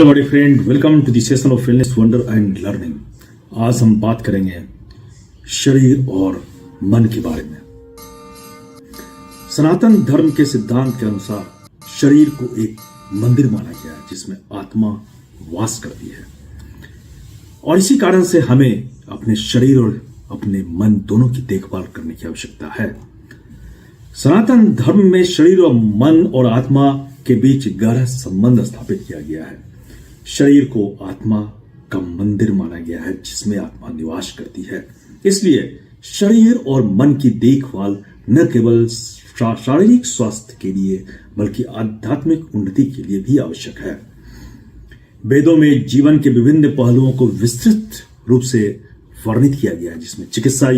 Hello my friend, welcome to the session of wellness wonder and learning. आज हम बात करेंगे शरीर और मन के बारे में। सनातन धर्म के सिद्धांत के अनुसार शरीर को एक मंदिर माना गया है जिसमें आत्मा वास करती है, और इसी कारण से हमें अपने शरीर और अपने मन दोनों की देखभाल करने की आवश्यकता है। सनातन धर्म में शरीर और मन और आत्मा के बीच गहरा संबंध स्थापित किया गया है। शरीर को आत्मा का मंदिर माना गया है जिसमें आत्मा निवास करती है। इसलिए शरीर और मन की देखभाल न केवल शारीरिक स्वास्थ्य के लिए बल्कि आध्यात्मिक उन्नति के लिए भी आवश्यक है। वेदों में जीवन के विभिन्न पहलुओं को विस्तृत रूप से वर्णित किया गया है, जिसमें चिकित्सा,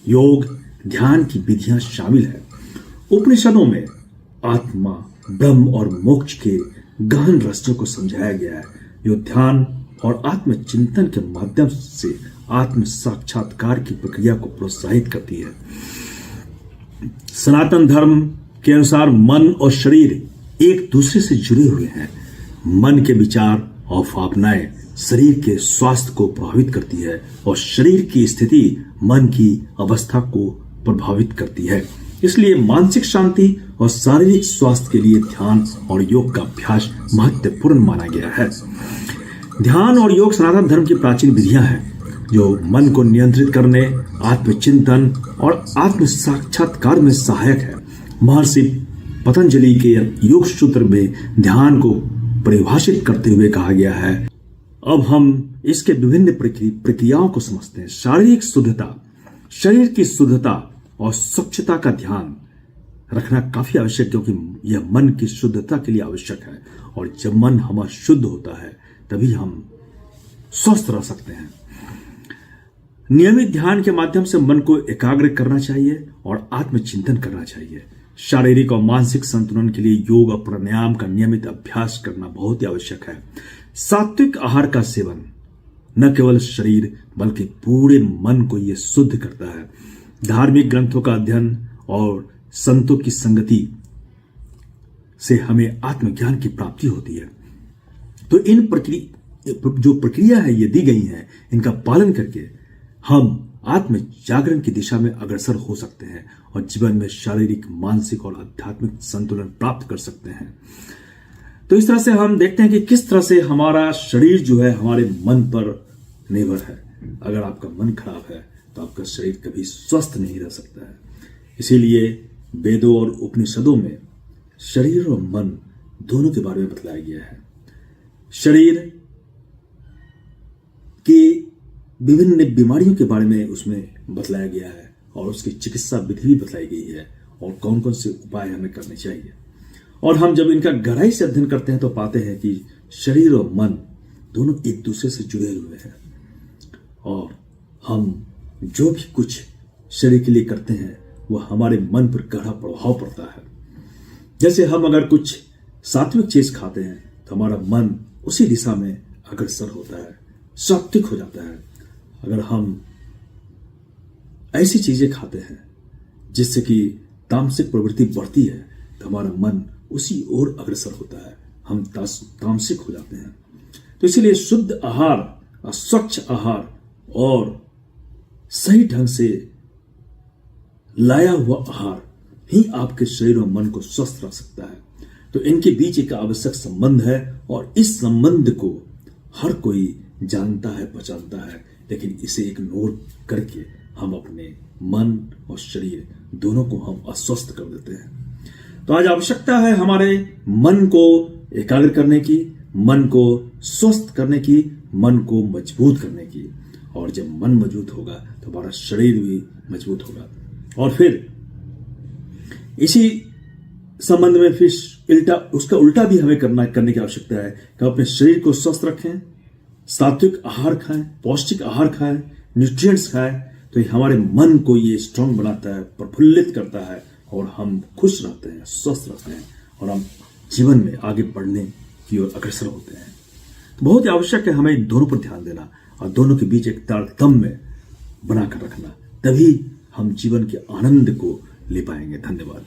योग, ध्यान की विधियां शामिल है। उपनिषदों में आत्मा, ब्रह्म और मोक्ष के गहन रहस्यों को समझाया गया है, जो ध्यान और आत्मचिंतन के माध्यम से आत्म साक्षात्कार की प्रक्रिया को प्रोत्साहित करती है। सनातन धर्म के अनुसार मन और शरीर एक दूसरे से जुड़े हुए हैं। मन के विचार और भावनाएं शरीर के स्वास्थ्य को प्रभावित करती है और शरीर की स्थिति मन की अवस्था को प्रभावित करती है। इसलिए मानसिक शांति और शारीरिक स्वास्थ्य के लिए ध्यान और योग का अभ्यास महत्वपूर्ण माना गया है। ध्यान और योग सनातन धर्म की प्राचीन विधियां हैं जो मन को नियंत्रित करने, आत्मचिंतन और आत्म साक्षात्कार में सहायक है। महर्षि पतंजलि के योग सूत्र में ध्यान को परिभाषित करते हुए कहा गया है। अब हम इसके विभिन्न प्रक्रियाओं को समझते हैं। शारीरिक शुद्धता, शरीर की शुद्धता और स्वच्छता का ध्यान रखना काफी आवश्यक, क्योंकि यह मन की शुद्धता के लिए आवश्यक है, और जब मन हमारा शुद्ध होता है तभी हम स्वस्थ रह सकते हैं। नियमित ध्यान के माध्यम से मन को एकाग्र करना चाहिए और आत्मचिंतन करना चाहिए। शारीरिक और मानसिक संतुलन के लिए योग और प्राणायाम का नियमित अभ्यास करना बहुत ही आवश्यक है। सात्विक आहार का सेवन न केवल शरीर बल्कि पूरे मन को यह शुद्ध करता है। धार्मिक ग्रंथों का अध्ययन और संतों की संगति से हमें आत्मज्ञान की प्राप्ति होती है। तो इन जो प्रक्रिया है ये दी गई है, इनका पालन करके हम आत्म जागरण की दिशा में अग्रसर हो सकते हैं और जीवन में शारीरिक, मानसिक और आध्यात्मिक संतुलन प्राप्त कर सकते हैं। तो इस तरह से हम देखते हैं कि किस तरह से हमारा शरीर जो है हमारे मन पर निर्भर है। अगर आपका मन खराब है तो आपका शरीर कभी स्वस्थ नहीं रह सकता है। इसीलिए वेदों और उपनिषदों में शरीर और मन दोनों के बारे में बतलाया गया है। शरीर की विभिन्न बीमारियों के बारे में उसमें बतलाया गया है और उसकी चिकित्सा विधि भी बतलाई गई है और कौन कौन से उपाय हमें करने चाहिए। और हम जब इनका गहराई से अध्ययन करते हैं तो पाते हैं कि शरीर और मन दोनों एक दूसरे से जुड़े हुए हैं, और हम जो भी कुछ शरीर के लिए करते हैं वह हमारे मन पर गहरा प्रभाव पड़ता है। जैसे हम अगर कुछ सात्विक चीज खाते हैं तो हमारा मन उसी दिशा में अग्रसर होता है, सात्विक हो जाता है। अगर हम ऐसी चीजें खाते हैं जिससे कि तामसिक प्रवृत्ति बढ़ती है तो हमारा मन उसी ओर अग्रसर होता है, हम तामसिक हो जाते हैं। तो इसीलिए शुद्ध आहार, स्वच्छ आहार और सही ढंग से लाया हुआ आहार ही आपके शरीर और मन को स्वस्थ रख सकता है। तो इनके बीच एक आवश्यक संबंध है और इस संबंध को हर कोई जानता है, पहचानता है, लेकिन इसे इग्नोर करके हम अपने मन और शरीर दोनों को हम अस्वस्थ कर देते हैं। तो आज आवश्यकता है हमारे मन को एकाग्र करने की, मन को स्वस्थ करने की, मन को मजबूत करने की। और जब मन मजबूत होगा तो हमारा शरीर भी मजबूत होगा। और फिर इसी संबंध में फिर उसका उल्टा भी हमें करने की आवश्यकता है कि अपने शरीर को स्वस्थ रखें, सात्विक आहार खाएं, पौष्टिक आहार खाएं, न्यूट्रिएंट्स खाएं। तो ये हमारे मन को ये स्ट्रांग बनाता है, प्रफुल्लित करता है और हम खुश रहते हैं, स्वस्थ रहते हैं और हम जीवन में आगे बढ़ने की ओर अग्रसर होते हैं। तो बहुत ही आवश्यक है हमें इन दोनों पर ध्यान देना और दोनों के बीच एक तारतम्य बनाकर रखना, तभी हम जीवन के आनंद को ले पाएंगे। धन्यवाद।